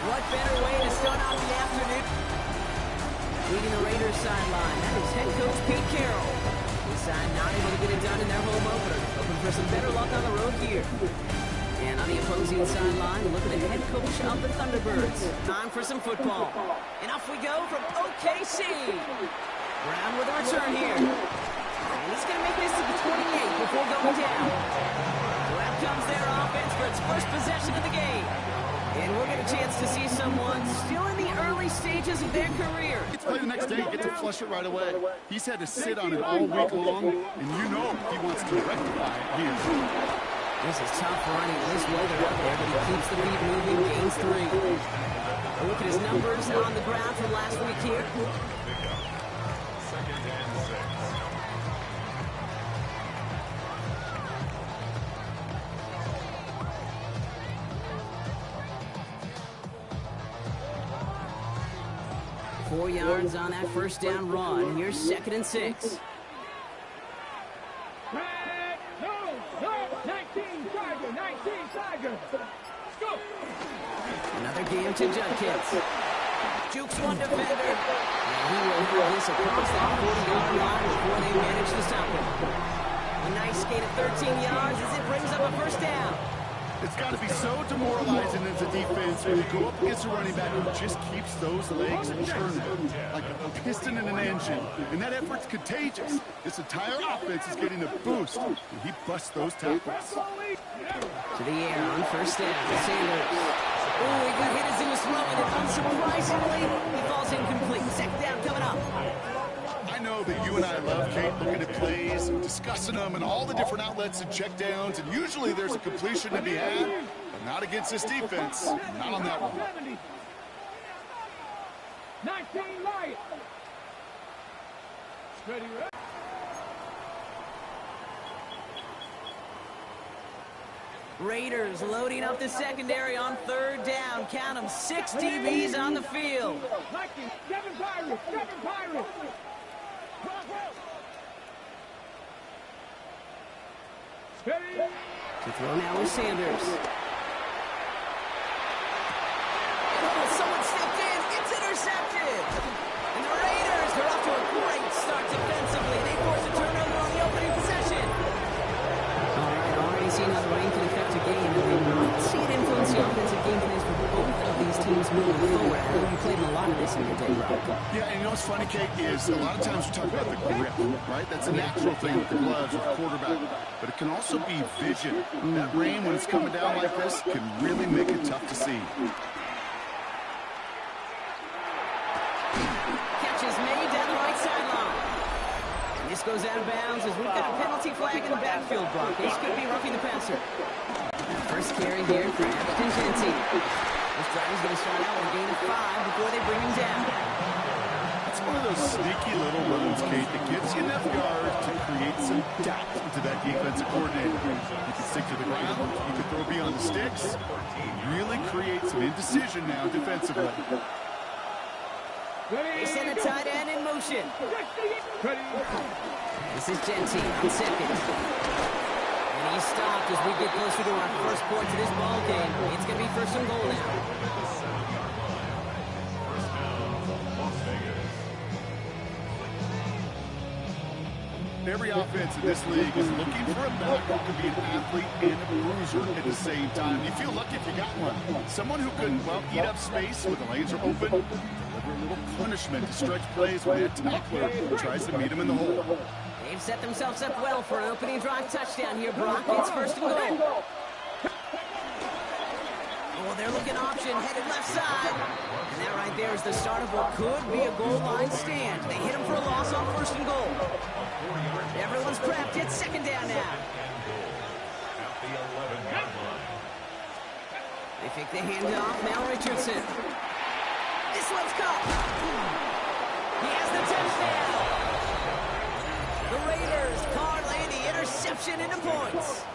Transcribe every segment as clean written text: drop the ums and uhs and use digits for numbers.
What better way to start off the afternoon? Leading the Raiders sideline, that is head coach Pete Carroll. His side not able to get it done in their home opener. Hoping for some better luck on the road here. And on the opposing sideline, look at the head coach of the Thunderbirds. Time for some football. And off we go from OKC. Brown with a return here. And he's going to make this to the 28 before going down. So out comes their offense for its first possession of the game. And we'll get a chance to see someone still in the early stages of their career. Gets to play the next day, get to flush it right away. He's had to sit on it all week long, and you know he wants to rectify it here. This is tough running this weather out there, but he keeps the beat moving, gains 3. A look at his numbers on the ground from last week here. Second and 6. 4 yards on that first down run. Here's 2nd and 6. Another game to Judkins. Jukes one defender. And he will throw this across that 40-yard line before they manage to stop him. A nice gain of 13 yards as it brings up a first down. It's got to be so demoralizing as a defense when you go up against a running back who just keeps those legs churning like a piston in an engine. And that effort's contagious. This entire offense is getting a boost, and he busts those tackles. To the air on first down. Sanders. Oh, he got hit as he was throwing it. Unsurprisingly, he falls incomplete. 2nd down coming up. I know that you and I love, Kate, looking at plays and discussing them and all the different outlets and checkdowns, and usually there's a completion to be had, but not against this defense. Not on that one. 19 light. Ready, ready. Raiders loading up the secondary on 3rd down. Count them, 6 DBs on the field. Seven Pirates. To throw now is Sanders. Oh, someone stepped in. It's intercepted. And the Raiders are off to a great start defensively. They force a turnover on the opening possession. All right, already seen how the rain can affect a game. And we might see it influence the offensive game plans for both of these teams moving forward. I know you played in a lot of this in your day, Rob. Yeah, and you know what's funny, Kate, is a lot of times we talk about the grip, right? That's a natural thing with the gloves, with the quarterback. But it can also be vision. That rain, when it's coming down like this, can really make it tough to see. Catches made down the right sideline. And this goes out of bounds as we've got a penalty flag in the backfield block. This could be roughing the passer. First carry here for Ashton Genty. This drive is going to start out with a gain of 5 before they bring him down. It's one of those sneaky little runs, Kate, that gives you enough yards to create some doubt into that defensive coordinator. You can stick to the ground, you can throw beyond the sticks, really create some indecision now defensively. They send a tight end in motion. This is Genty on 2nd. And he's stopped as we get closer to our first point to this ball game. It's going to be 1st and goal now. First down, Las Vegas. Every offense in this league is looking for a back who can be an athlete and a bruiser at the same time. You feel lucky if you got one. Someone who can, well, eat up space when the lanes are open, deliver a little punishment to stretch plays when that tackler tries to meet him in the hole. They've set themselves up well for an opening drive touchdown here, Brock. It's 1st and goal. Oh, they're looking option, headed left side. And that right there is the start of what could be a goal line stand. They hit him for a loss on 1st and goal. Everyone's prepped. It's 2nd down now. At the 11-yard line. They fake the handoff. Now Richardson. This one's caught. He has the touchdown. The Raiders parlay the interception into points.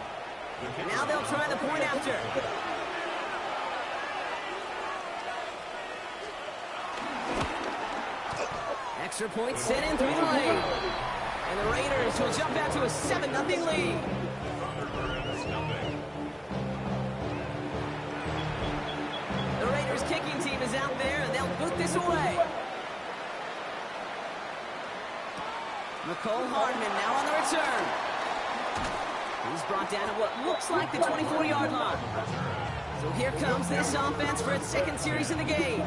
Now they'll try the point after. Extra point sent in through the lane. And the Raiders will jump out to a 7-0 lead. The Raiders kicking team boot this away. Nicole Hardman now on the return. He's brought down at what looks like the 24-yard line. So here comes this offense for its second series in the game.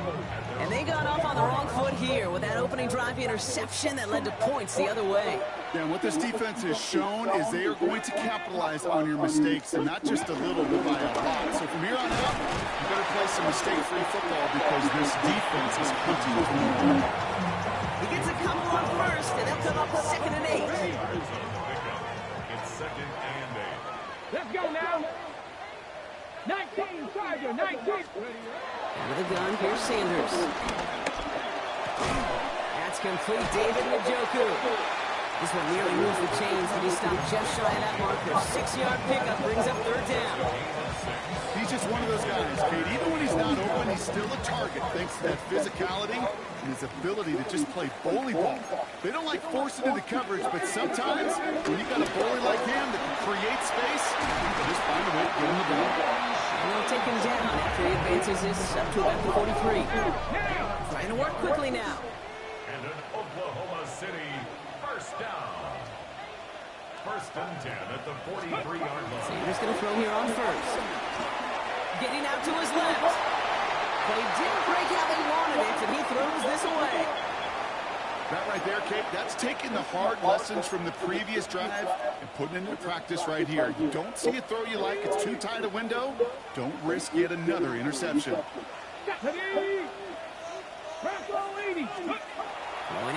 And they got off on the wrong foot here with that opening drive interception that led to points the other way. Yeah, and what this defense has shown is they are going to capitalize on your mistakes, and not just a little, but by a lot. So from here on out, you better play some mistake-free football because this defense is hunting for you. He gets a couple on first, and they'll come up with 2nd and 8. It's 2nd and 8. Let's go now. 19, Tiger, 19. Out of the gun, here's Sanders. That's complete, David Njoku. This one nearly moves the chains, but he stopped just shy of that marker. 6-yard pickup brings up 3rd down. He's just one of those guys, Kate. Even when he's not open, he's still a target thanks to that physicality and his ability to just play bully ball. They don't like forcing into coverage, but sometimes when you got a bully like him that can create space, you can just find a way to get him the ball. And they'll take him down after he advances this up to about the 43. Trying to work quickly now. And an Oklahoma City first down. 1st and 10 at the 43-yard line. Sanders going to throw here on first. Getting out to his left. But he didn't break how they wanted it, and he throws this away. That right there, Kate, that's taking the hard lessons from the previous drive and putting it into practice right here. You don't see a throw you like, it's too tight a window, don't risk yet another interception. Going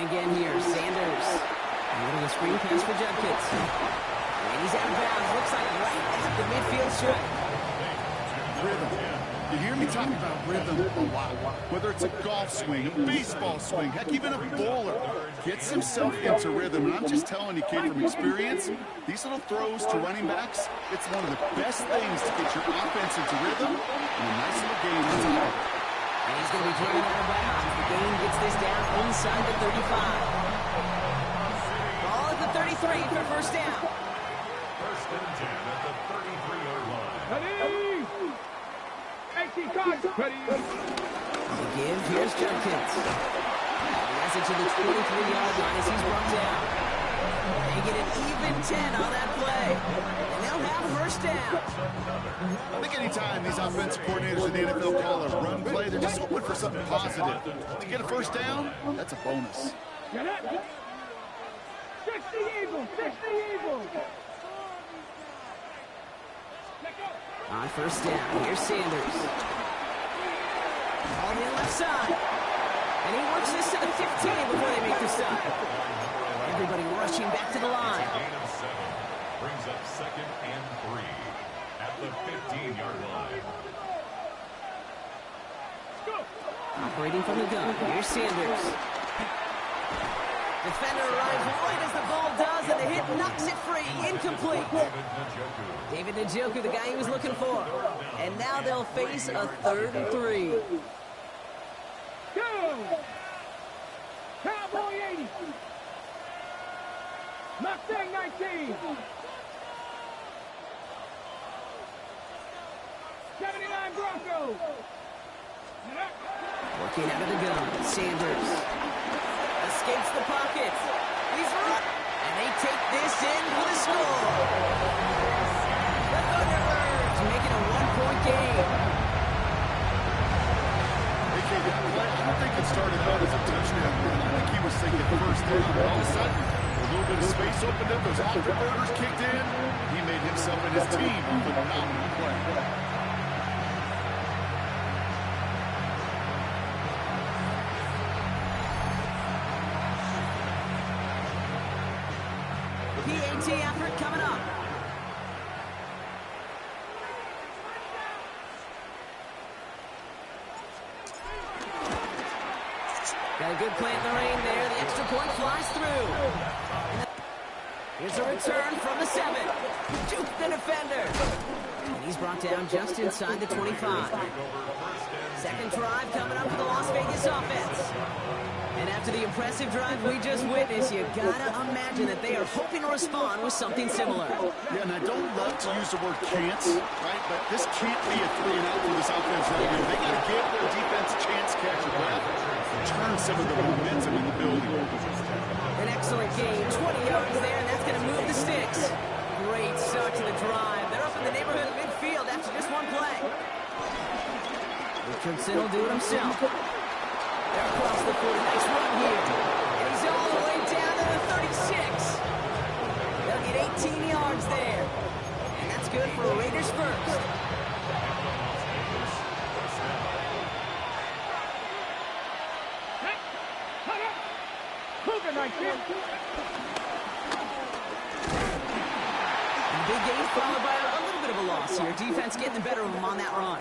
again here, Sanders. Getting a screen pass for Judkins. And he's out of bounds, looks like right at the midfield stripe. Rhythm. You hear me talking about rhythm a lot. Whether it's a golf swing, a baseball swing, heck, even a bowler gets himself into rhythm. And I'm just telling you, kid, from experience, these little throws to running backs, it's one of the best things to get your offense into rhythm and a nice little game on top of it. And he's going to be driven out of bounds. The game gets this down inside the 35. Ball at the 33 for first down. 1st and 10 at the 33-yard line. The give, here's Judkins. He has it to the 23-yard line as he's brought down. They get an even 10 on that play. And they'll have first down. I think anytime these offensive coordinators in the NFL call a run play, they're just hoping for something positive. To get a first down, that's a bonus. 60 Eagles, 60 Eagles. On first down, here's Sanders. On the left side. And he works this to the 15 before they make the stop. Everybody rushing back to the line. Gain of 7 brings up 2nd and 3 at the 15-yard line. Operating from the gun, here's Sanders. Defender arrives right as the ball does, and the hit knocks it free. Incomplete. David Njoku, the guy he was looking for. And now they'll face a 3rd and 3. Go! Cowboy 80. Mustang 19. 79 Broncos. Working out of the gun, Sanders. Escapes the pocket. He's run. And they take this in for the score. The ThunderBirds making a 1-point game. I don't think it started out as a touchdown. I think he was thinking first down. All of a sudden, a little bit of space opened up. Those afterburners kicked in. He made himself and his team a phenomenal play. PAT effort coming up. Got a good play in the rain there. The extra point flies through. Here's a return from the 7. Juke the defender. And he's brought down just inside the 25. Second drive coming up for the Las Vegas offense. And after the impressive drive we just witnessed, you gotta imagine that they are hoping to respond with something similar. Yeah, and I don't love to use the word can't, right? But this can't be a 3-and-out for this offense right here. They gotta give their defense a chance to catch a breath. some of the momentum in the building. An excellent gain, 20 yards there, and that's going to move the sticks. Great start to the drive. They're up in the neighborhood of midfield after just one play. Richardson will do it himself. They're across the 40. Nice run here. And he's all the way down to the 36. They'll get 18 yards there. And that's good for Raiders first. Big gain followed by a little bit of a loss here. Defense getting the better of them on that run.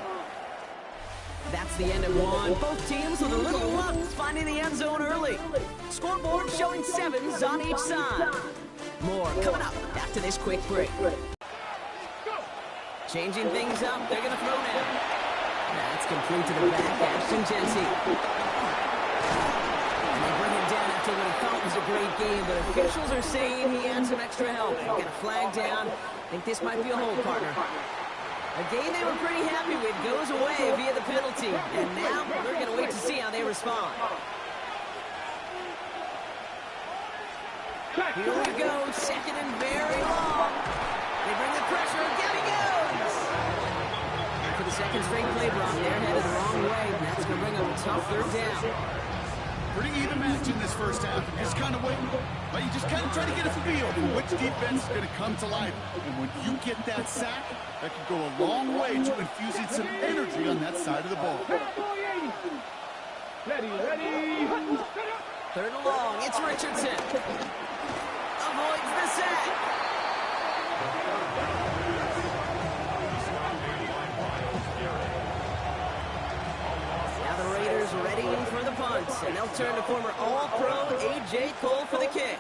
That's the end of one. Both teams with a little luck finding the end zone early. Scoreboard showing 7s on each side. More coming up after this quick break. Changing things up. They're going to throw now. That's complete to the back. Ashton Jensen. And they bring him down after what he thought was a great game, but officials are saying he had some extra help. Got a flag down. I think this might be a hold, partner. A game they were pretty happy with goes away via the penalty. And now we're going to wait to see how they respond. Here we go. Second and very long. They bring the pressure. Down he goes. And for the second straight play, Brock, they're headed the wrong way. And that's going to bring up a tough third down. Pretty even match in this first half. You just kind of wait. But you just kind of try to get a feel for which defense is going to come to life. And when you get that sack, that can go a long way to infusing some energy on that side of the ball. Ready. Third and long. It's Richardson. Avoids the sack. Now the Raiders readying for the punt. And they'll turn to former All-Pro A.J. Cole for the kick.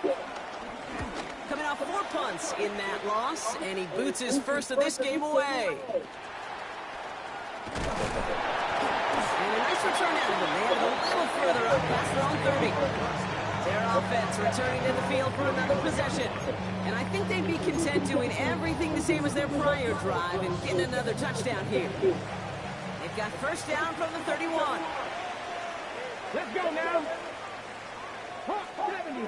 Coming off 4 punts in that loss, and he boots his first of this game away. And a nice return out of them. They have it a little further up past their own 30. Their offense returning to the field for another possession. And I think they'd be content doing everything the same as their prior drive and getting another touchdown here. They've got first down from the 31. Let's go now. Hawk 70.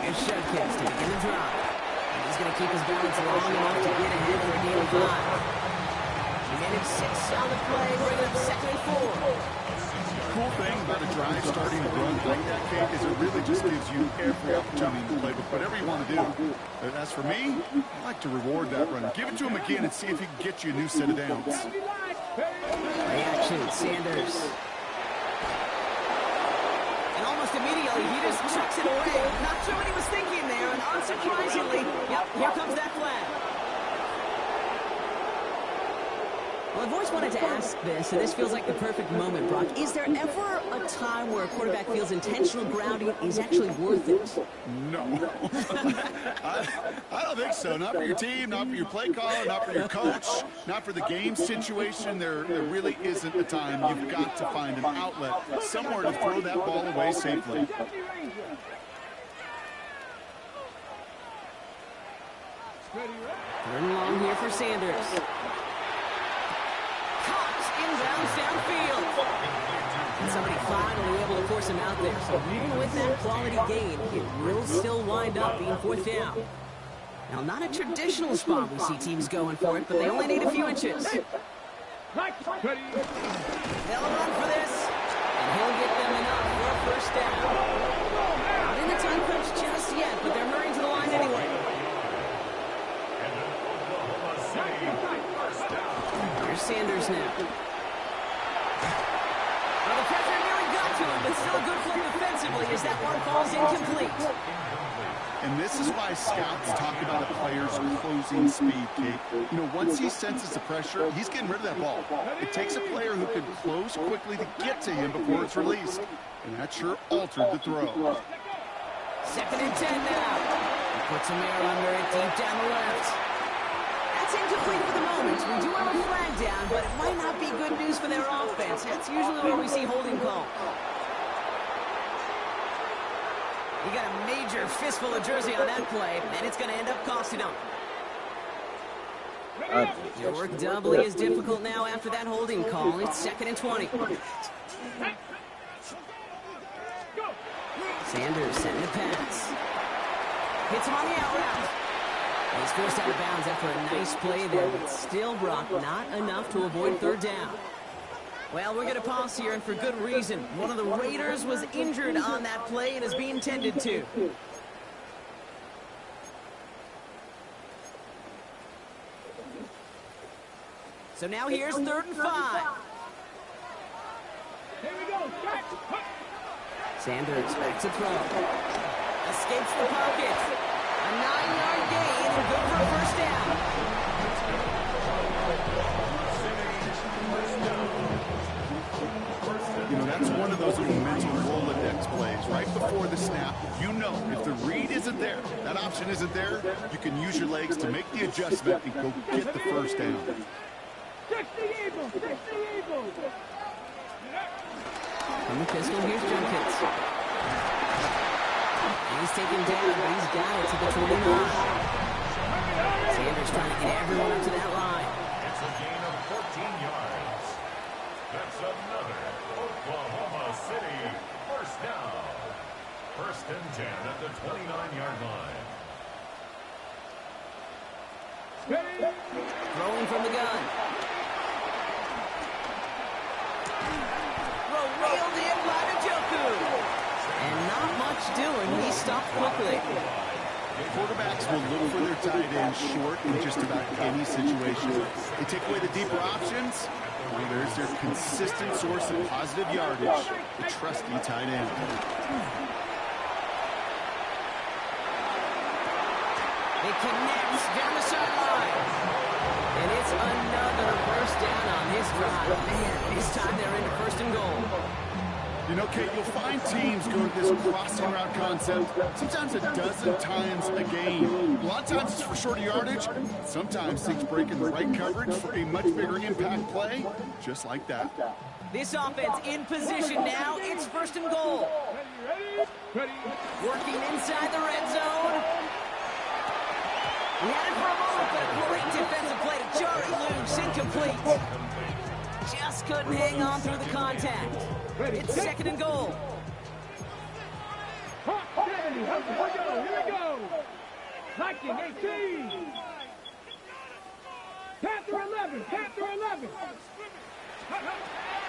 Here's Shadeur to begin the drive. And he's going to keep his balance long enough to get ahead for a gain of 5. He managed 6 on the play, bringing up second and 4. Cool thing about a drive starting to run like that, Kate, is it really just gives you every opportunity in the playbook, whatever you want to do. As for me, I like to reward that run. Give it to him again and see if he can get you a new set of downs. Reaction, Sanders. And almost immediately, he just chucks it away. Not sure what he was thinking there, and unsurprisingly, yep, here comes that flag. Well, I've always wanted to ask this, and this feels like the perfect moment, Brock. Is there ever a time where a quarterback feels intentional grounding is actually worth it? No. I don't think so. Not for your team, not for your play caller, not for your coach, not for the game situation. There really isn't a time. You've got to find an outlet, somewhere to throw that ball away safely. Turn along here for Sanders. Inbounds downfield. And somebody finally able to force him out there. So even with that quality gain, it will still wind up being 4th down. Now, not a traditional spot we see teams going for it, but they only need a few inches. They'll run for this, and he'll get them enough for a first down. Not in the time crunch just yet, but they're hurrying to the line anyway. Here's Sanders now. Well, the pressure nearly got to him, but still a good play defensively as that one falls incomplete. And this is why scouts talk about a player's closing speed, Kate. You know, once he senses the pressure, he's getting rid of that ball. It takes a player who can close quickly to get to him before it's released. And that sure altered the throw. 2nd and 10 now. He puts some air under it deep down the left. That's incomplete for the moment. We do have a flag down, but it might not be good news for their offense. That's usually where we see holding call. You got a major fistful of jersey on that play, and it's going to end up costing them. Your work doubly as difficult now after that holding call. It's 2nd and 20. Sanders sending the pass. Hits him on the out route. He's forced out of bounds after a nice play there, but still, Brock, not enough to avoid third down. Well, we're going to pause here, and for good reason. One of the Raiders was injured on that play and is being tended to. So now here's 3rd and 5. Here we go. Sanders back to throw. Escapes the pocket. A 9-yard gain and good for a first down. You know, that's one of those little mental Rolodex plays. Right before the snap, you know if the read isn't there, that option isn't there, you can use your legs to make the adjustment and go get the first down. Fix the Eagles! Fix the Eagles! From the pistol, here's Junkins. He's taken down, but he's got it to the 29. Sanders trying to get everyone up to that line. It's a gain of 14 yards. That's another Oklahoma City first down. 1st and 10 at the 29-yard line. Throwing from the gun. Reeled in by Njoku. And not much doing. He stopped quickly. Quarterbacks will look for their tight end short in just about any situation. They take away the deeper options. Well, there's their consistent source of positive yardage, the trusty tight end. It connects down the sideline. And it's another first down on this drive. Man, this time they're into 1st and goal. You know, Kate, you'll find teams go to this crossing route concept sometimes a dozen times a game. A lot of times it's for shorter yardage. Sometimes it's breaking the right coverage for a much bigger impact play, just like that. This offense in position now. It's 1st and goal. Ready? Working inside the red zone. We had it for a moment, but a great defensive play to Jari loose, incomplete. Just couldn't hang on through the contact. It's 2nd and goal. 70. Here we go. Viking 18. Panther 11. Panther 11.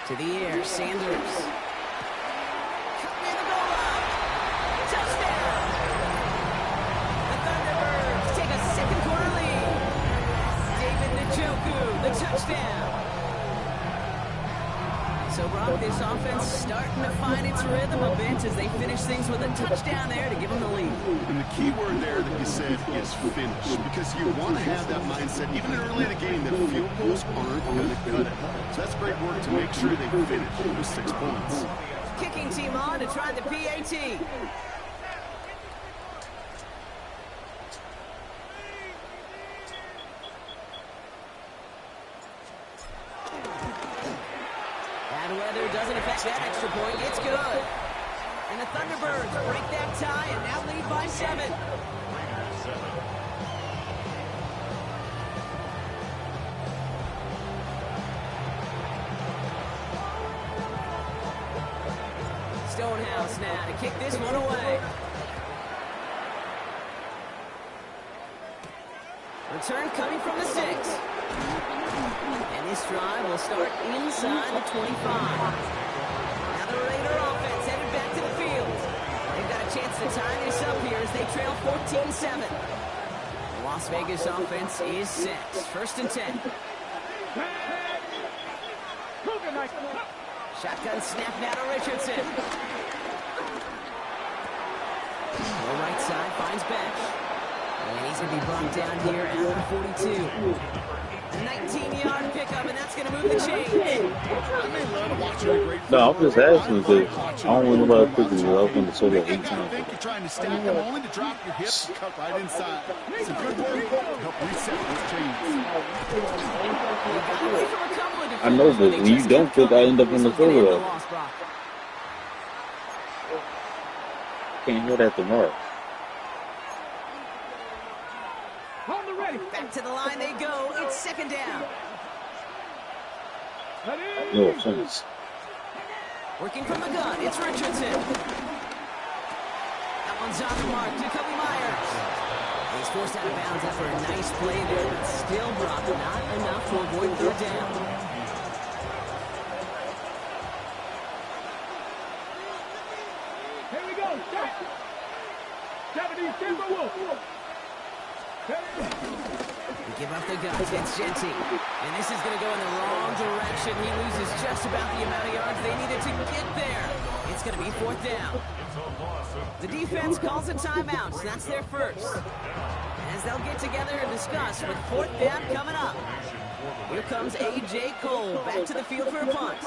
To the air, Sanders. Cutting in the goal line. Touchdown. The Thunderbirds take a 2nd quarter lead. David Njoku, the touchdown. So, Brock, this offense starting to find its rhythm a bit as they finish things with a touchdown there to give them the lead. And the key word there that you said is finish, because you want to have that mindset, even early in the game, that field goals aren't going to cut it. So that's great work to make sure they finish with 6 points. Kicking team on to try the PAT. Weather doesn't affect that extra point. It's good. And the Thunderbirds break that tie and now lead by 7. Stonehouse now to kick this one away. Return coming from the 6. And this drive will start inside the 25. Now the Raider offense headed back to the field. They've got a chance to tie this up here as they trail 14-7. The Las Vegas offense is set. 1st and 10. Shotgun snap now to Richardson. The right side finds Beck. And he's going to be brought down here at the 42. A 19-yard pickup, and that's going to move the chains. No, I'm just asking because I don't want nobody picking it up when the soda 8 times. I think you're trying to stack them only to drop your hips and cut right inside. It's a good work to help reset those chains. I know, but when you don't put, I end up on the soda. Can't hear that tomorrow. Back to the line they go. It's 2nd down. No offense. Working from the gun, it's Richardson. That one's on the mark to Kobe Myers. He's forced out of bounds after a nice play there, but still Brock not enough to avoid third down. Here we go. Set. 70 Timberwolves. They give up the guns. It's Genty. And this is going to go in the wrong direction. He loses just about the amount of yards they needed to get there. It's going to be fourth down. The defense calls a timeout, so that's their first. As they'll get together and discuss with fourth down coming up. Here comes A.J. Cole back to the field for a punt.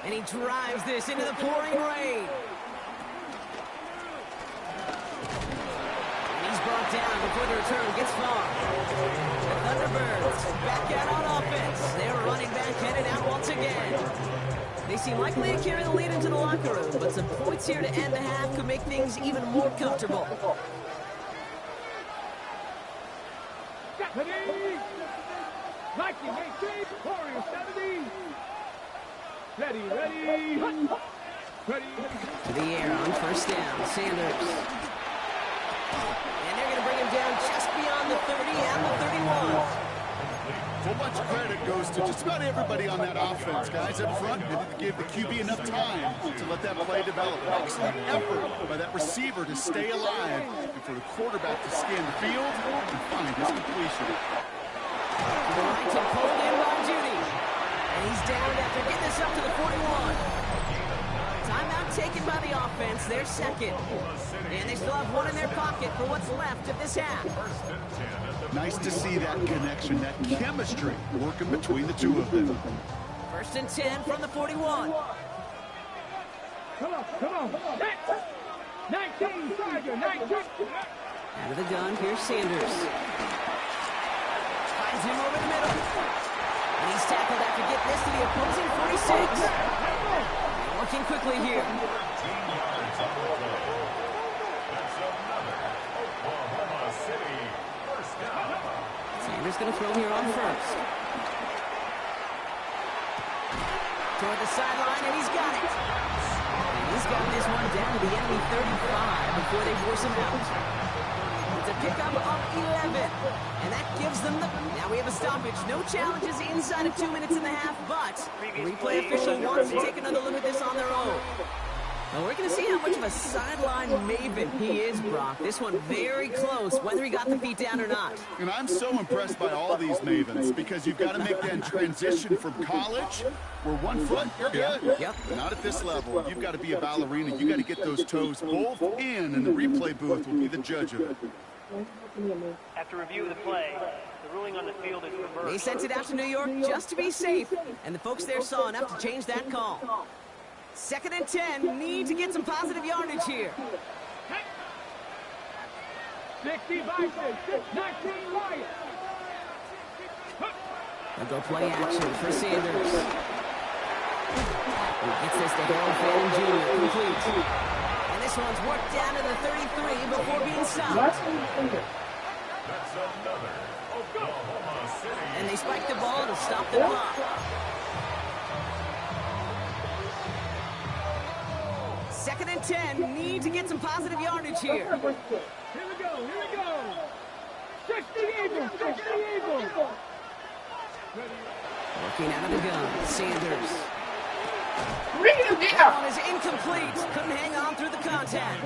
And he drives this into the pouring rain. Brought down before the return gets far. The Thunderbirds back out on offense. They're running back headed out once again. They seem likely to carry the lead into the locker room, but some points here to end the half could make things even more comfortable. Nike 18, Warrior 70. Ready. To the air on first down, Sanders. And they're going to bring him down just beyond the 30 and the 31. So much credit goes to just about everybody on that offense. Guys up front, they didn't give the QB enough time to let that play develop. An excellent effort by that receiver to stay alive and for the quarterback to scan the field and find his completion. To the right, pulled in by Judy. And he's down after getting this up to the 41. Timeout taken by the offense, their second. And they still have one in their pocket for what's left of this half. Nice to see that connection, that chemistry working between the two of them. First and 10 from the 41. Come on. 19, Tiger, 19. Out of the gun, here's Sanders. Finds him over the middle. And he's tackled after getting this to the opposing 46. Working quickly here. Sanders going to throw here on first. Toward the sideline, and he's got it. And he's got this one down to the enemy 35 before they force him out. It's a pickup of 11, and that gives them the... Now we have a stoppage. No challenges inside of 2 minutes and a half, but the replay official wants to take another look at this on their own. Well, we're going to see how much of a sideline maven he is, Brock. This one very close, whether he got the feet down or not. And I'm so impressed by all these mavens because you've got to make that transition from college where 1 foot, you're good. Yep. But not at this level. You've got to be a ballerina. You've got to get those toes both in, and the replay booth will be the judge of it. After review of the play, the ruling on the field is reversed. They sent it out to New York just to be safe, and the folks there saw enough to change that call. Second and 10, need to get some positive yardage here. 60 Bison, 19 Wyatt. They'll go play action for Sanders. He gets this to Harold Fanning Jr. complete. And this one's worked down to the 33 before being stopped. That's another Oklahoma City. And they spike the ball to stop the clock. Second and 10, need to get some positive yardage here. Here we go. 60 Eagles. Working out of the gun, Sanders. Read it That one is incomplete. Couldn't hang on through the contact.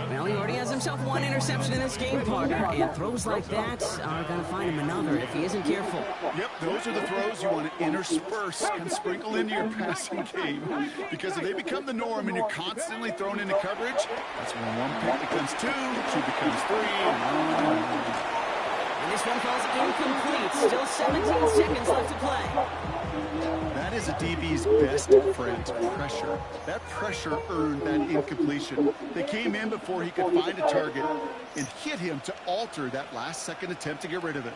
Well, he already has himself one interception in this game, partner, and throws like that are going to find him another if he isn't careful. Yep, those are the throws you want to intersperse and sprinkle into your passing game. Because if they become the norm and you're constantly thrown into coverage, that's when 1 pick becomes 2, 2 becomes 3, and on. And this one falls incomplete. Still 17 seconds left to play. That is a DB's best friend, pressure. That pressure earned that incompletion. They came in before he could find a target and hit him to alter that last-second attempt to get rid of it.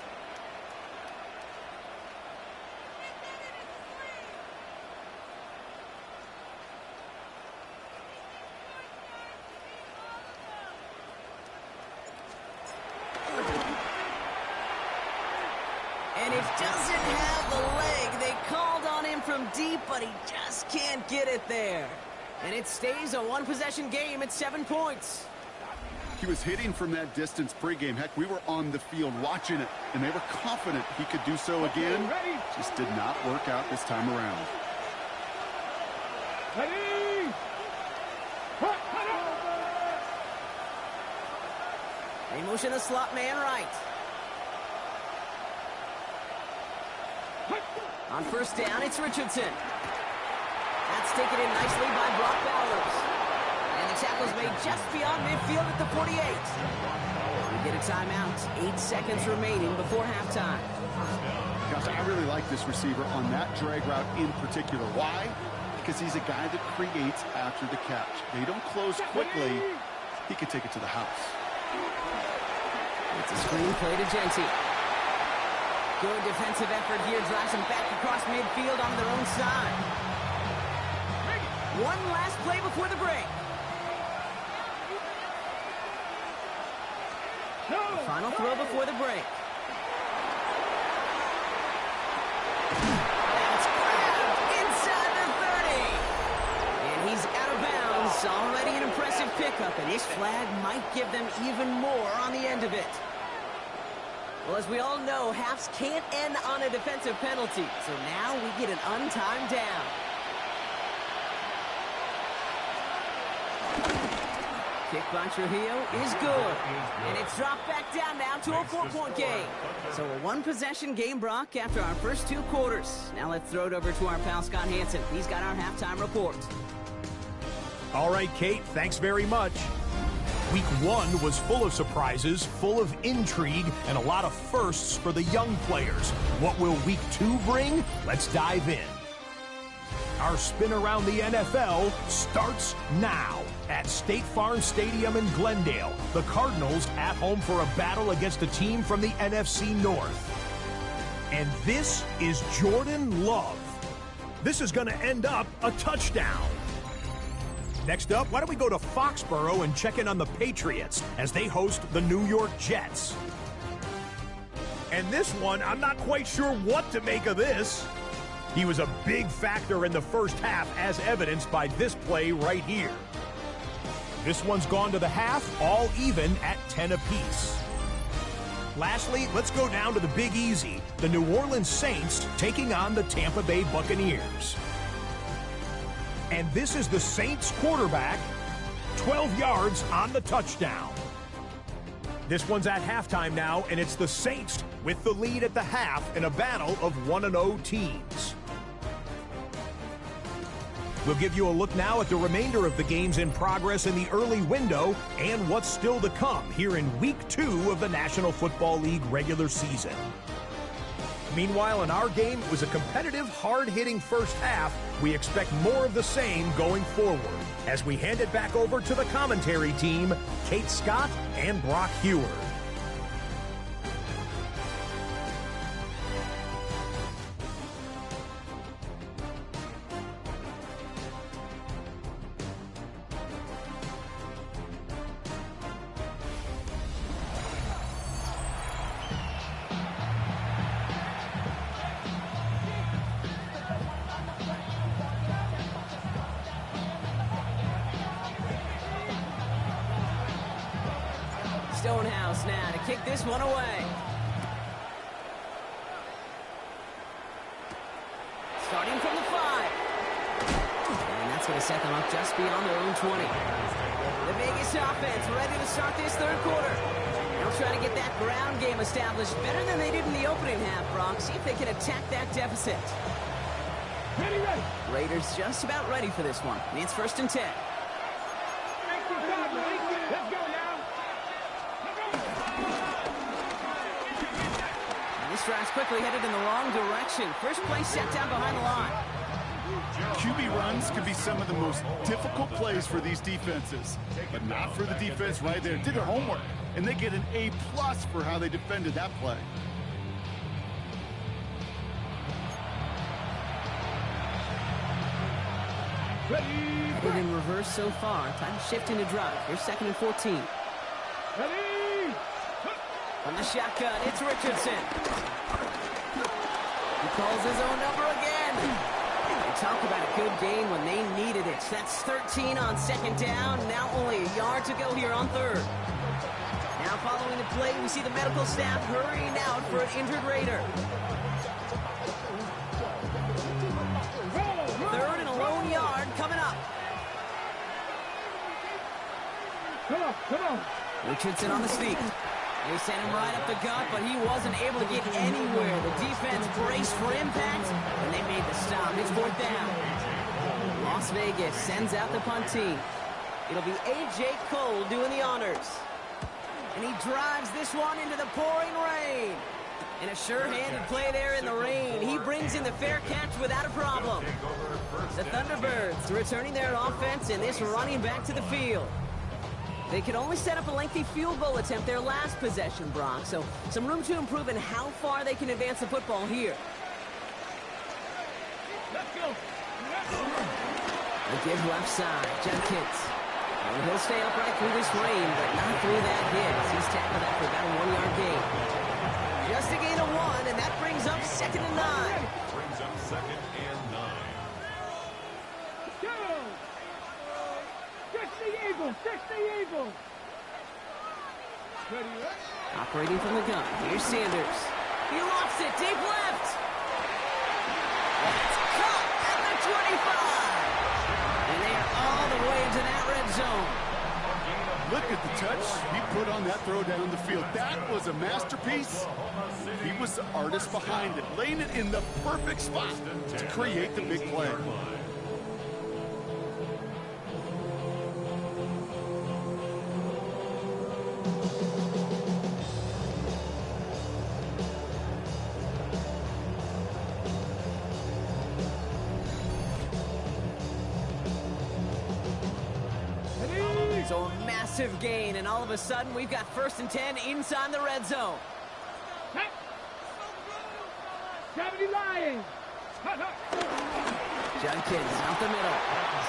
And it's doesn't have the leg. They called on him from deep, but he just can't get it there. And it stays a one-possession game at 7 points. He was hitting from that distance pregame. Heck, we were on the field watching it, and they were confident he could do so again. Just did not work out this time around. Ready? They motion a slot man right. On first down, it's Richardson. That's taken in nicely by Brock Bowers. And the tackle's made just beyond midfield at the 48. We get a timeout. 8 seconds remaining before halftime. Gosh, I really like this receiver on that drag route in particular. Why? Because he's a guy that creates after the catch. They don't close quickly. He could take it to the house. It's a screen play to Genty. Good defensive effort here drives them back across midfield on their own side. One last play before the break. Final throw before the break. That's grabbed inside the 30. And he's out of bounds. Already an impressive pickup, and this flag might give them even more on the end of it. Well, as we all know, halves can't end on a defensive penalty. So now we get an untimed down. Kick by Trujillo is good. And it's dropped back down now to a 4-point game. So a one-possession game, Brock, after our first 2 quarters. Now let's throw it over to our pal Scott Hansen. He's got our halftime report. All right, Kate, thanks very much. Week 1 was full of surprises, full of intrigue, and a lot of firsts for the young players. What will Week 2 bring? Let's dive in. Our spin around the NFL starts now at State Farm Stadium in Glendale. The Cardinals at home for a battle against a team from the NFC North. And this is Jordan Love. This is going to end up a touchdown. Next up, why don't we go to Foxborough and check in on the Patriots as they host the New York Jets. And this one, I'm not quite sure what to make of this. He was a big factor in the first half, as evidenced by this play right here. This one's gone to the half, all even at 10 apiece. Lastly, let's go down to the Big Easy, the New Orleans Saints taking on the Tampa Bay Buccaneers. And this is the Saints quarterback, 12 yards on the touchdown. This one's at halftime now, and it's the Saints with the lead at the half in a battle of 1-0 teams. We'll give you a look now at the remainder of the games in progress in the early window and what's still to come here in Week 2 of the National Football League regular season. Meanwhile, in our game, it was a competitive, hard-hitting first half. We expect more of the same going forward as we hand it back over to the commentary team, Kate Scott and Brock Heward. Stonehouse now to kick this one away. Starting from the 5. And that's going to set them up just beyond their own 20. The Vegas offense ready to start this third quarter. They'll try to get that ground game established better than they did in the opening half, Brock. See if they can attack that deficit. Ready. Raiders just about ready for this one. It's 1st and 10. Let's go now. This drive's quickly headed in the wrong direction. First play set down behind the line. QB runs could be some of the most difficult plays for these defenses, but not for the defense right there. Did their homework, and they get an A+ for how they defended that play. Headed in reverse so far. Time to shift into drive. Here's 2nd and 14. Ready. From the shotgun, it's Richardson. calls his own number again. They talk about a good game when they needed it. That's 13 on second down. Now only a yard to go here on third. Now following the play, we see the medical staff hurrying out for an injured Raider. Third and a lone yard coming up. Come on. Richardson on the sneak. They sent him right up the gut, but he wasn't able to get anywhere. The defense braced for impact, and they made the stop. It's fourth down. Las Vegas sends out the punt team. It'll be A.J. Cole doing the honors. And he drives this one into the pouring rain. And a sure-handed play there in the rain. He brings in the fair catch without a problem. The Thunderbirds returning their offense and this running back to the field. They could only set up a lengthy field goal attempt their last possession, Brock, so some room to improve in how far they can advance the football here. Let's go. The give left side, Jenkins. And he'll stay upright through this rain, but not through that hit. He's tackled that for about a 1-yard gain. Just a gain of 1, and that brings up 2nd and 9. Brings up 2nd and 9. Go. Fix the eagle. Ready, right? Operating from the gun, here's Sanders. He lofts it deep left. It's caught at the 25. And they are all the way into that red zone. Look at the touch he put on that throw down the field. That was a masterpiece. He was the artist behind it, laying it in the perfect spot to create the big play. So a massive gain, and all of a sudden we've got 1st and 10 inside the red zone. Hey. 70 Lions. Jenkins out the middle.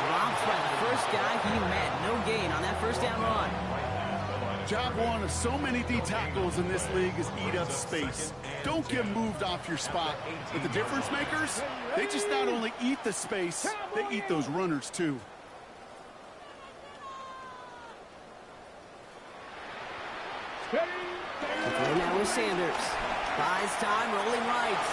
Dropped by the first guy he met. No gain on that first down run. Job one of so many D tackles in this league is eat up space. Don't get moved off your spot. But the difference makers, they just not only eat the space, they eat those runners too. Okay, now with Sanders. Buys time, rolling right.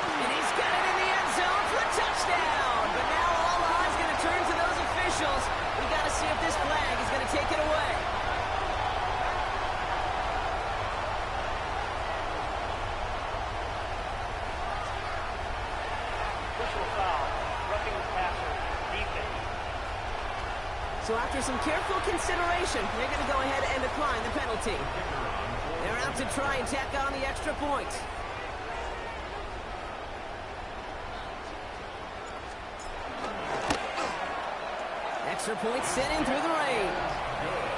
And he's got it in the end zone for a touchdown. But now all eyes going to turn to those officials. We got to see if this flag is going to take it away. Personal foul. Roughing the passer. Defense. So after some careful consideration, they're going to go ahead and decline the penalty. They're out to try and tack on the extra point. Extra point sent in through the rain.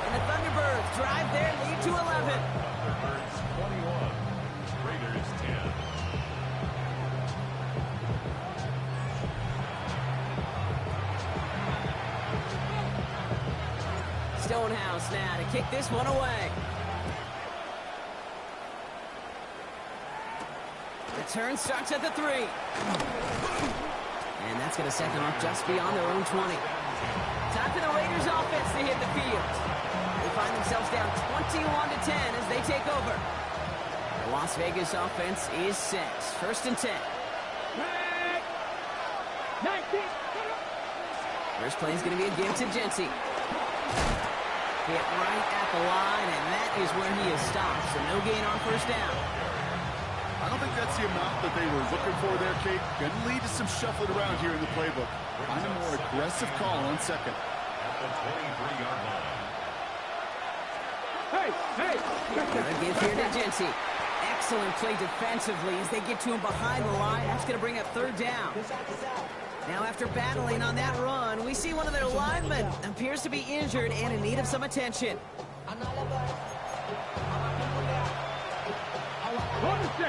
And the Thunderbirds drive their lead to 11. Thunderbirds 21. Raiders 10. Stonehouse now to kick this one away. Return starts at the 3. And that's going to set them up just beyond their own 20. Time for the Raiders offense to hit the field. They find themselves down 21-10 as they take over. The Las Vegas offense is set. 1st and 10. 19. First play is going to be a give to Jency. Hit right at the line, and that is where he is stopped. So no gain on 1st down. I don't think that's the amount that they were looking for there, Kate. Going to lead to some shuffling around here in the playbook. Find a more aggressive call on 2nd. At the 23-yard line. Hey. Gotta give here to Jency. Excellent play defensively as they get to him behind the line. That's going to bring up 3rd down. Now after battling on that run, we see one of their linemen appears to be injured and in need of some attention.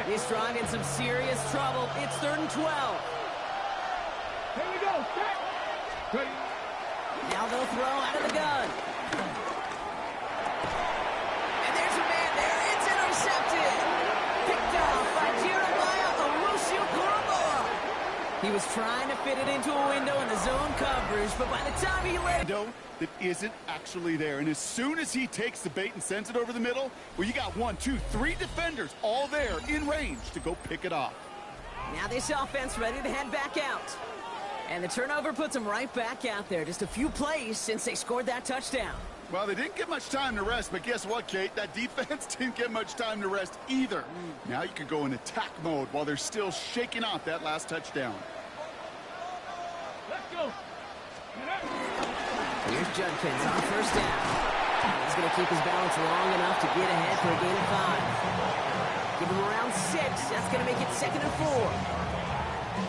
He's drive in some serious trouble. It's 3rd and 12. Here we go. Set. Ready. Now they'll throw out of the gun. And there's a man there. It's intercepted. Picked off by Jeremiah Owusu-Koramoah. He was trying to fit it into a window in the zone coverage, but by the time he let it... Window that isn't actually there. And as soon as he takes the bait and sends it over the middle, well, you got 1, 2, 3 defenders all there in range to go pick it off. Now this offense ready to head back out. And the turnover puts them right back out there. Just a few plays since they scored that touchdown. Well, they didn't get much time to rest, but guess what, Kate? That defense didn't get much time to rest either. Now you can go in attack mode while they're still shaking off that last touchdown. Let's go. Here's Judkins on first down. He's going to keep his balance long enough to get ahead for a gain of 5. Give him around 6. That's going to make it 2nd and 4.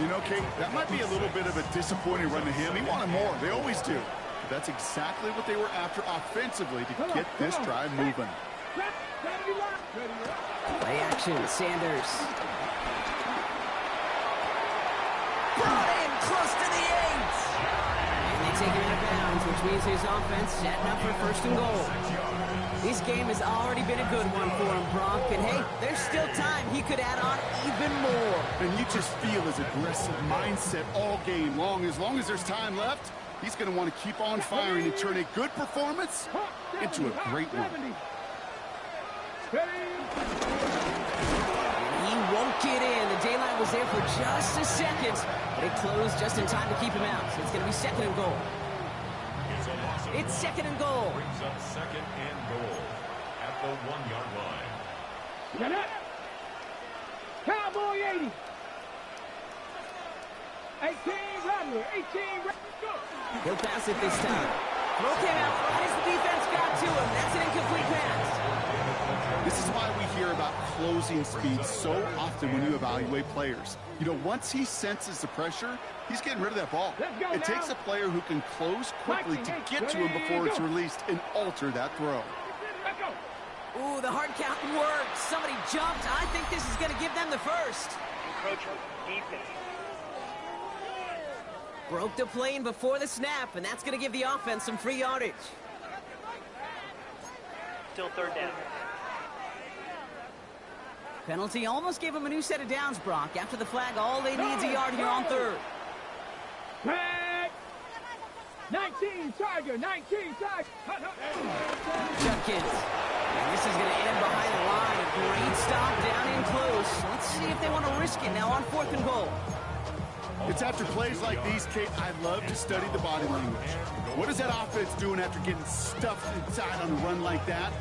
You know, Kate, that might be a little bit of a disappointing run to him. He wanted more. They always do. That's exactly what they were after offensively to get this drive moving. Play action, Sanders. Brought in close to the 8. And they take him out of bounds, which means his offense setting up for 1st and goal. This game has already been a good one for him, Brock. And hey, there's still time. He could add on even more. And you just feel his aggressive mindset all game long. As long as there's time left, he's going to want to keep on firing and turn a good performance into a great one. And he won't get in. The daylight was there for just a second, but it closed just in time to keep him out. So it's going to be 2nd and goal. It's 2nd and goal. Brings up 2nd and goal at the 1-yard line. Get up. Cowboy 80. 18 Rattler. 18 Rattler. Go. He'll pass it this time. Throw came out right as the defense got to him. That's an incomplete pass. This is why we hear about closing speed so often when you evaluate players. You know, once he senses the pressure, he's getting rid of that ball. It takes a player who can close quickly to get to him before it's released and alter that throw. Ooh, the hard count worked. Somebody jumped. I think this is going to give them the 1st. Encroachment defense. Broke the plane before the snap, and that's going to give the offense some free yardage. Still 3rd down. Penalty almost gave him a new set of downs, Brock. After the flag, all they need is a yard here on 3rd. Flag. 19 Tiger. 19 Tiger. Judkins. And this is going to end behind the line. A great stop down in close. Let's see if they want to risk it now on 4th and goal. It's after plays like these, Kate, I love to study the body language. What is that offense doing after getting stuffed inside on a run like that?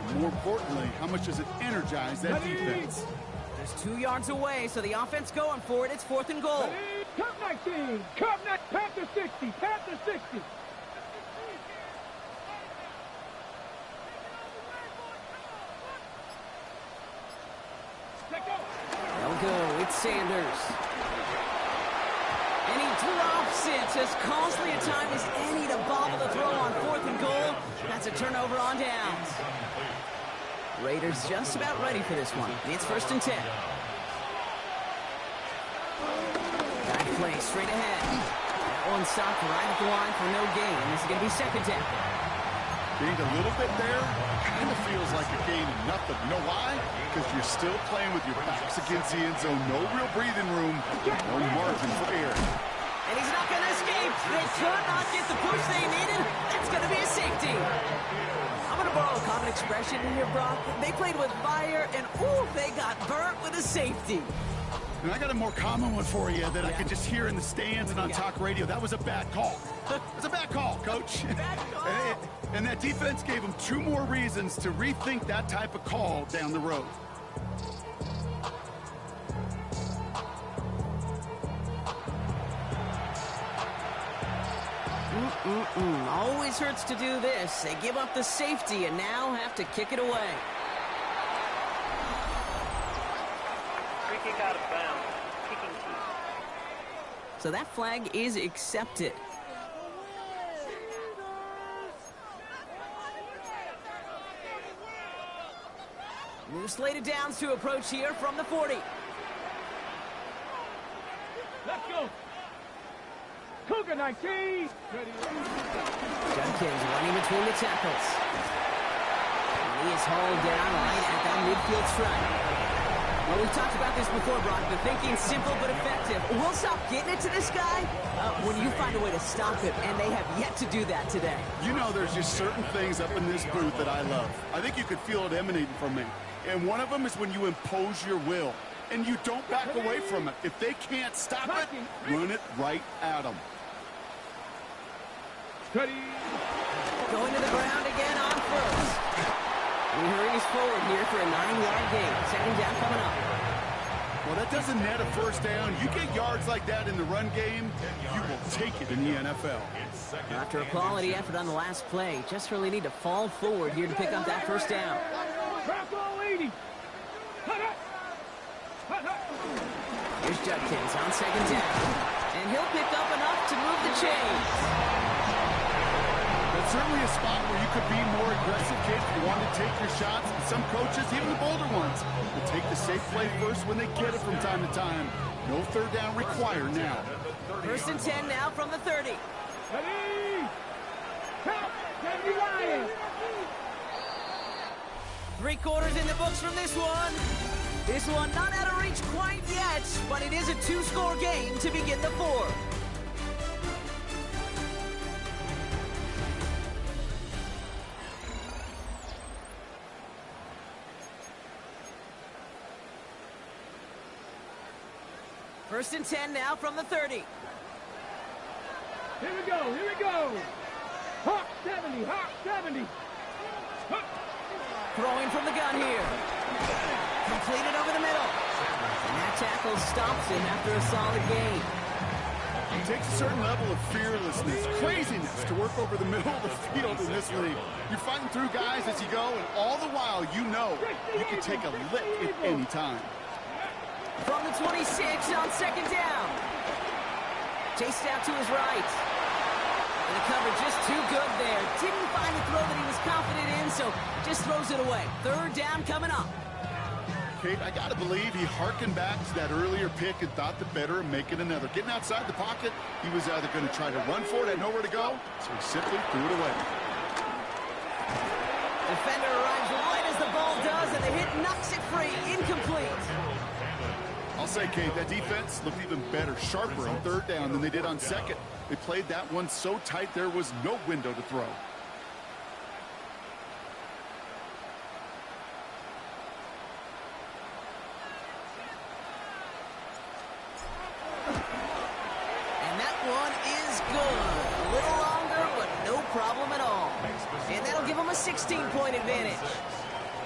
And more importantly, how much does it energize that defense? There's 2 yards away, so the offense going for it. It's 4th and goal. Cup 19. Cup 19. Panther 60. Panther 60. They'll go. It's Sanders. And he drops it. As costly a time as any to bobble the throw on 4th and goal. That's a turnover on downs. Raiders just about ready for this one. It's 1st and 10. Guide play straight ahead. That one stopped right at the line for no gain. This is going to be 2nd down. Gained a little bit there. Kind of feels like a gain of nothing. You know why? Because you're still playing with your backs against the end zone. No real breathing room. No margin for error. And he's not going to escape. They could not get the push they needed. That's going to be a safety. I'm going to borrow a common expression in here, Brock. They played with fire, and ooh, they got burnt with a safety. And I got a more common one for you that I could just hear in the stands and on talk radio. That was a bad call. It's a bad call, Coach. Bad call. And that defense gave them 2 more reasons to rethink that type of call down the road. Always hurts to do this. They give up the safety and now have to kick it away. Free kick out of bounds. Kicking team. So that flag is accepted. New slated downs to approach here from the 40. Let's go. Cougar 19. Judkins running between the tackles. And he is hauled down right at that midfield stripe. Well, we've talked about this before, Brock. The thinking's simple but effective. We'll stop getting it to this guy when you find a way to stop him, and they have yet to do that today. You know, there's just certain things up in this booth that I love. I think you could feel it emanating from me. And one of them is when you impose your will, and you don't back away from it. If they can't stop it, run it right at them. Steady. Going to the ground again on first. He hurries forward here for a 9-yard gain. Second down coming up. Well, that doesn't net a first down. You get yards like that in the run game, you will take it in the NFL. After a quality effort on the last play, just really need to fall forward here to pick up that first down. Drop all 80. Here's Judkins on second down. And he'll pick up enough to move the chains. That's certainly a spot where you could be more aggressive, kid, if you want to take your shots. Some coaches, even the bolder ones, will take the safe play first when they get it from time to time. No third down required now. First and 10 now from the 30. Ready. Count. 70 Lions. 3 quarters in the books from this one. This one not out of reach quite yet, but it is a 2-score game to begin the 4th. First and 10 now from the 30. Here we go. Here we go. Hawk 70. Hawk 70. Hawk. Throwing from the gun here. Completed over the middle. And that tackle stops him after a solid gain. It takes a certain level of fearlessness, craziness to work over the middle of the field in this league. You're fighting through guys as you go, and all the while you know you can take a lick at any time. From the 26 on second down. Chased out to his right. And the cover just too good there. Didn't find the throw that he was confident in, so just throws it away. Third down coming up. Kate, I got to believe he hearkened back to that earlier pick and thought the better and make it another. Getting outside the pocket, he was either going to try to run for it, had nowhere to go, so he simply threw it away. Defender arrives right as the ball does, and the hit knocks it free. Incomplete. I'll say, Kate, that defense looked even better, sharper on third down than they did on second. They played that one so tight there was no window to throw. And that one is good. A little longer, but no problem at all. And that'll give them a 16-point advantage.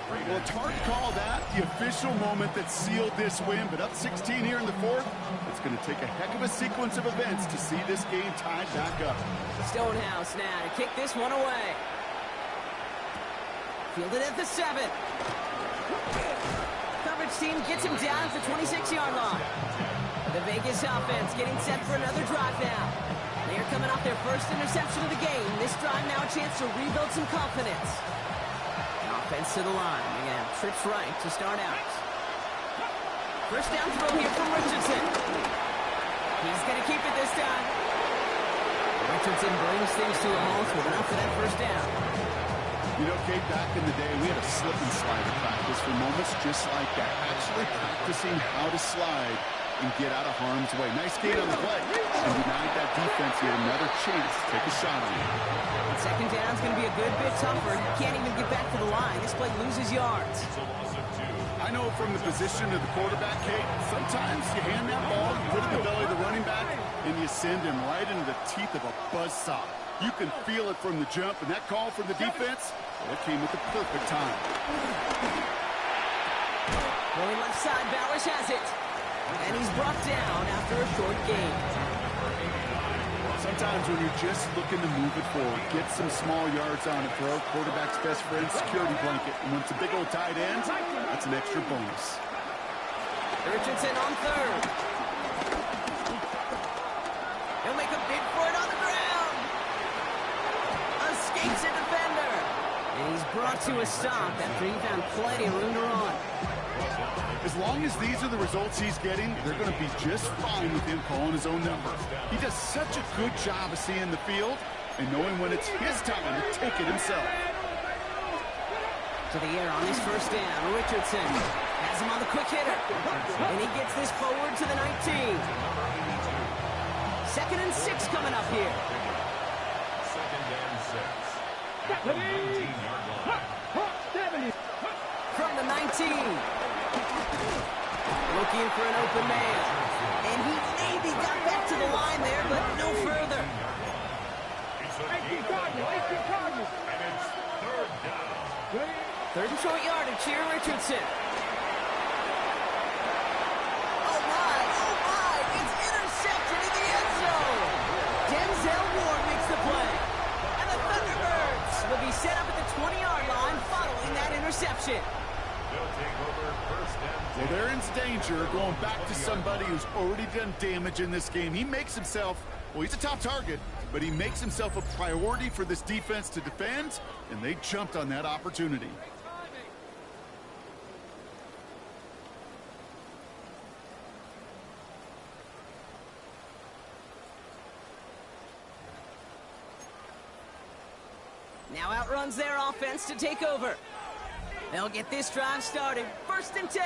Well, it's hard to call that the official moment that sealed this win, but up 16 here in the 4th, it's going to take a heck of a sequence of events to see this game tied back up. Stonehouse now to kick this one away. Fielded at the 7. Coverage team gets him down at the 26-yard line. The Vegas offense getting set for another drive now. They are coming off their first interception of the game. This drive now a chance to rebuild some confidence. Offense to the line. Again, trips right to start out. First down throw here from Richardson. He's going to keep it this time. Richardson brings things to a halt with enough for that first down. You know, Kate, back in the day, we had a slip and slide at practice for moments just like that. Actually practicing how to slide and get out of harm's way. Nice gain on the play. And denied that defense here another chance to take a shot on it. Second down's going to be a good bit tougher. Can't even get back to the line. This play loses yards. I know from the position of the quarterback, Kate, sometimes you hand that ball, you put it in the belly of the running back, and you send him right into the teeth of a buzzsaw. You can feel it from the jump, and that call from the defense, well, it came at the perfect time. Going left side, Bowers has it. And he's brought down after a short gain. Sometimes when you're just looking to move it forward, get some small yards on a throw, quarterback's best friend, security blanket. And when it's a big old tight end, that's an extra bonus. Richardson on third. He'll make a bid for it on the ground. Escapes a defender. And he's brought to a stop after he found plenty of room to run. As long as these are the results he's getting, they're going to be just fine with him calling his own number. He does such a good job of seeing the field and knowing when it's his time to take it himself. To the air on his first down, Richardson. Has him on the quick hitter. And he gets this forward to the 19. 2nd and 6 coming up here. 2nd and 6. At the 19-yard line. From the 19. Looking for an open man. And he maybe got back to the line there, but no further. It's a gain of 1 yard. And it's 3rd down. 3rd and short yardage here, Richardson. Oh my, it's intercepted in the end zone. Denzel Ward makes the play. And the Thunderbirds will be set up at the 20-yard line following that interception. They'll take over 1st and 10. Well, they're in danger going back to somebody who's already done damage in this game. He makes himself, well, he's a top target, but he makes himself a priority for this defense to defend, and they jumped on that opportunity. Now outruns their offense to take over. They'll get this drive started. 1st and 10.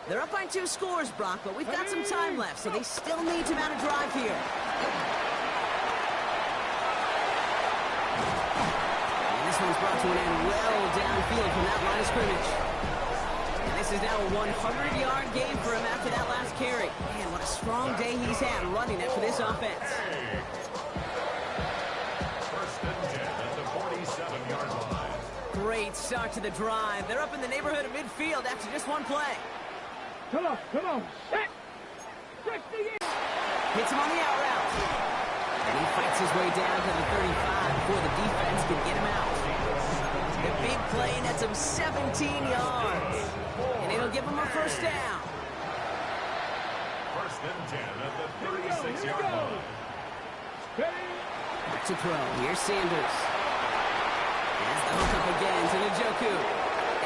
They're up by 2 scores, Brock, but we've got some time left, so they still need to mount a drive here. And this one's brought to an end well downfield from that line of scrimmage. And this is now a 100-yard game for him after that last carry. Man, what a strong day he's had running it for this offense. 1st and 10 at the 47-yard line. Great start to the drive. They're up in the neighborhood of midfield after just one play. Come on. Set. Hits him on the out route. And he fights his way down to the 35 before the defense can get him out. The big play nets him 17 yards. And it'll give him a 1st down. 1st and 10 at the 36-yard line. Back to throw. Here's Sanders. Has the hook up again to Njoku.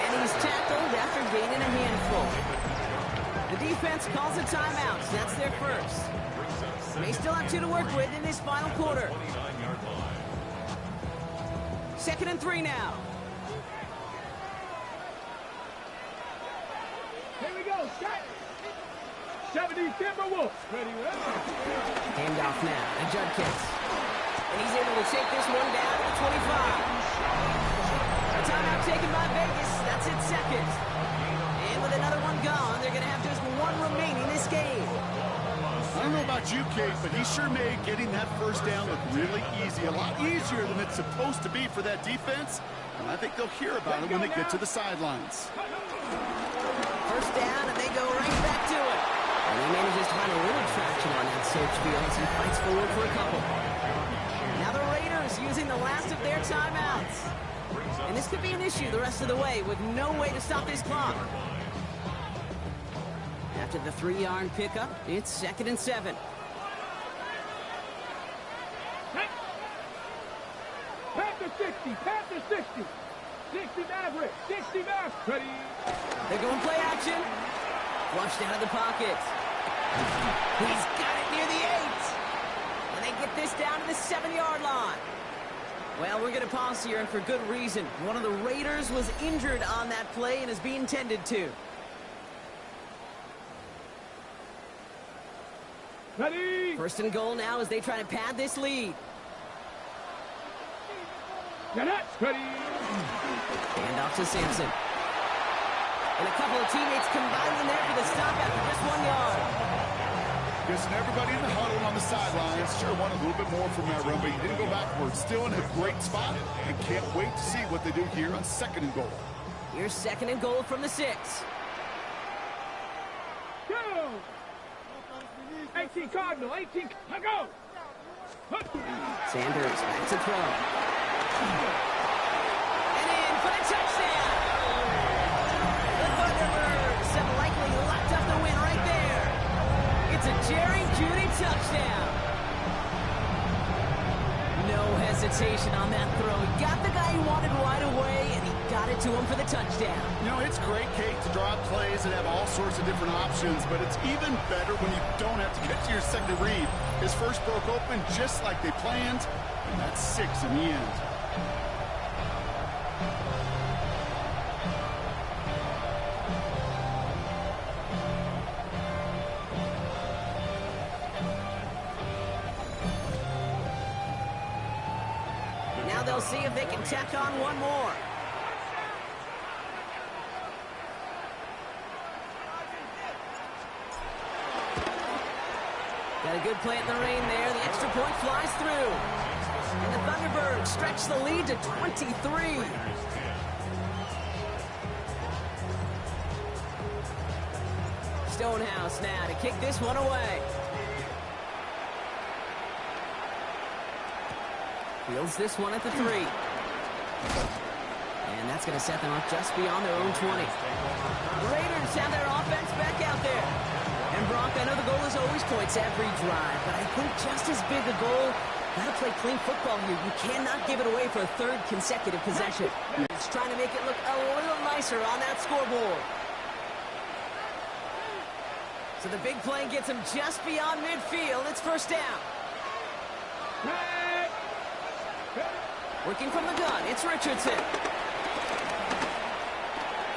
And he's tackled after gaining a handful. The defense calls a timeout. That's their 1st. They still have 2 to work with in this final quarter. 2nd and 3 now. Here we go. Set. 70 Timberwolves. Ready. Handoff now to Judkins. And he's able to take this one down to the 25. A timeout taken by Vegas. That's its 2nd. And with another one gone, they're going to have just 1 remaining this game. I don't know about you, Kate, but he sure made getting that 1st down look really easy. A lot easier than it's supposed to be for that defense. And I think they'll hear about it when they get to the sidelines. 1st down, and they go right back to it. And he manages to find a little traction on that search field as he fights forward for a couple. Now the Raiders using the last of their timeouts. And this could be an issue the rest of the way with no way to stop this clock. After the 3-yard pickup, it's 2nd and 7. Panther 60. 60 Maverick. 60 Maverick. Ready. They're going play action. Flushed out of the pocket. He's got it near the 8. And they get this down to the 7-yard line. Well, we're going to pause here, and for good reason. One of the Raiders was injured on that play and is being tended to. Ready. 1st and goal now as they try to pad this lead. Ready. Hand off to Sampson. And a couple of teammates combining there for the stop after just 1 yard. Guessing everybody in the huddle on the sidelines sure wanted a little bit more from that run, but he didn't go backwards. Still in a great spot, and can't wait to see what they do here on 2nd and goal. Here's 2nd and goal from the 6. Go. 18 Cardinal. 18. Let go. Sanders back to throw. And in for the touchdown. The Thunderbirds have likely locked up the win right there. It's a Jerry Jeudy touchdown. No hesitation on that throw. He got the guy he wanted right away, and he got it to him for the touchdown. You know, it's great, Kate, to draw up plays and have all sorts of different options, but it's even better when you don't have to get to your 2nd read. His 1st broke open just like they planned, and that's 6 in the end. they'll see if they can tack on one more. Got a good play in the rain there. The extra point flies through. And the Thunderbirds stretch the lead to 23. Stonehouse now to kick this one away. Fields this one at the 3. And that's going to set them up just beyond their own 20. The Raiders have their offense back out there. And Brock, I know the goal is always points every drive, but I think just as big a goal, gotta play clean football here. You cannot give it away for a third consecutive possession. It's trying to make it look a little nicer on that scoreboard. So the big play gets him just beyond midfield. It's first down. Working from the gun, it's Richardson.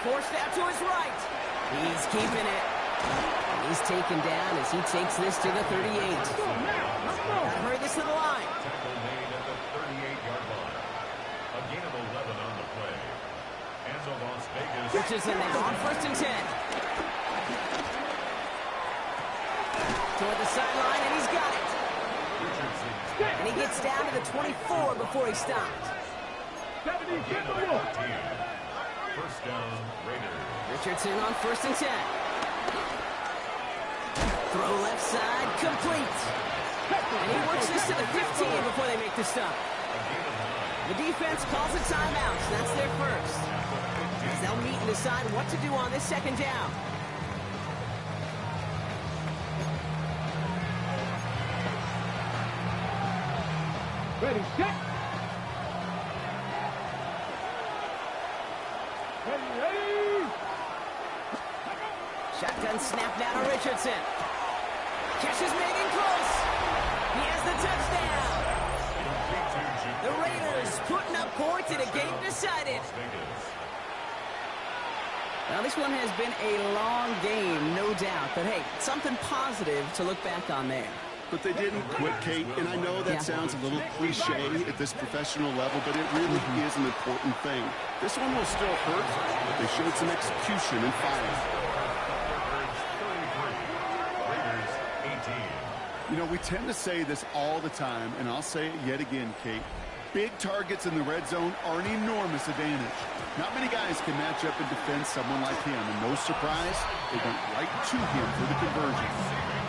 Forced out to his right. He's keeping it. He's taken down as he takes this to the 38. Gotta hurry this to the line. Tackle made at the 38-yard line. A gain of 11 on the play. As of Las Vegas. Richardson now on first and 10. Toward the sideline, and he's got it. And he gets down to the 24 before he stops. Gain of 14. First down, Raiders. Richardson on first and 10. Throw left side, complete. And he works this to the 15 before they make the stop. The defense calls a timeout, so that's their first. As they'll meet and decide what to do on this second down. Ready, set. Ready. Shotgun snap now to Richardson. Catch is made in close. He has the touchdown. The Raiders putting up points in a game decided. Now this one has been a long game, no doubt. But hey, something positive to look back on there. But they didn't quit, Kate, and I know that sounds a little cliche at this professional level, but it really is an important thing. This one will still hurt, but they showed some execution and fire. You know, we tend to say this all the time, and I'll say it yet again, Kate. Big targets in the red zone are an enormous advantage. Not many guys can match up and defend someone like him, and no surprise, they went right to him for the conversion.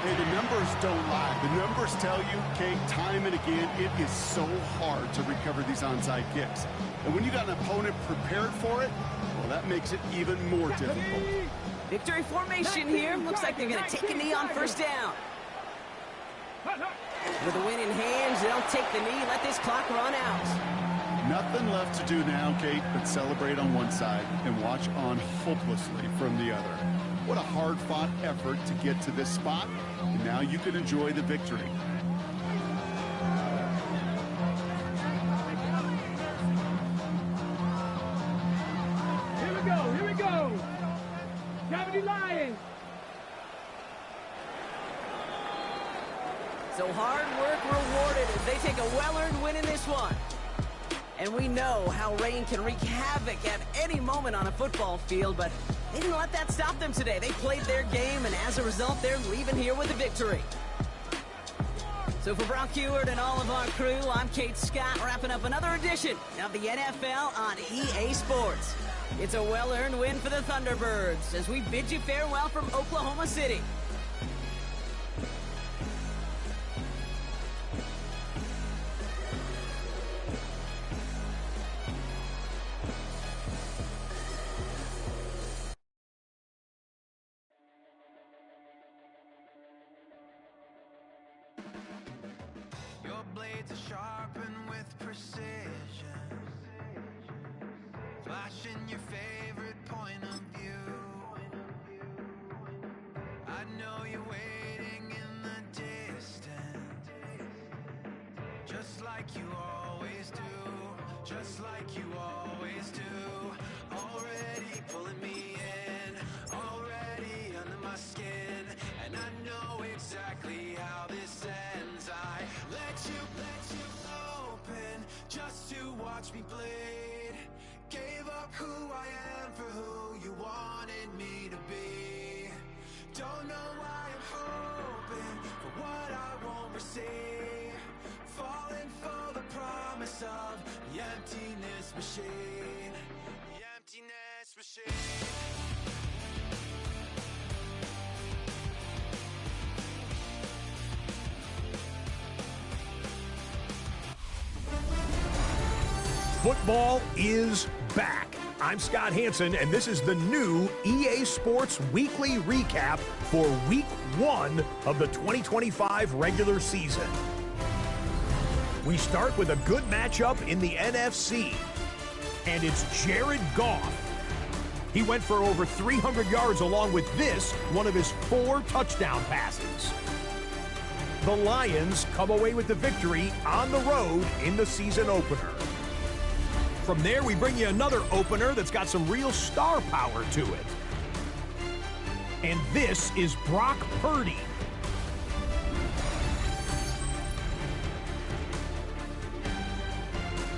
Hey, the numbers don't lie. The numbers tell you, Kate, time and again, it is so hard to recover these onside kicks. And when you got an opponent prepared for it, well, that makes it even more difficult. Victory formation here. Looks like they're going to take a knee on first down. With a win in hand, they'll take the knee, let this clock run out. Nothing left to do now, Kate, but celebrate on one side and watch on hopelessly from the other. What a hard-fought effort to get to this spot, and now you can enjoy the victory. Here we go. Cavity Lions. So hard work rewarded as they take a well-earned win in this one. And we know how rain can wreak havoc at any moment on a football field, but they didn't let that stop them today. They played their game, and as a result, they're leaving here with a victory. So for Brock Ewart and all of our crew, I'm Kate Scott, wrapping up another edition of the NFL on EA Sports. It's a well-earned win for the Thunderbirds as we bid you farewell from Oklahoma City. Blades are sharpened with precision, flashing your favorite point of view. I know you're waiting in the distance, just like you always do, just like you always do. Already pulling me in, already under my skin, and I know exactly how this ends. I let you open just to watch machine, the emptiness machine. Football is back. I'm Scott Hansen, and this is the new EA Sports Weekly Recap for Week 1 of the 2025 regular season. We start with a good matchup in the NFC, and it's Jared Goff. He went for over 300 yards along with this, one of his 4 touchdown passes. The Lions come away with the victory on the road in the season opener. From there, we bring you another opener that's got some real star power to it. And this is Brock Purdy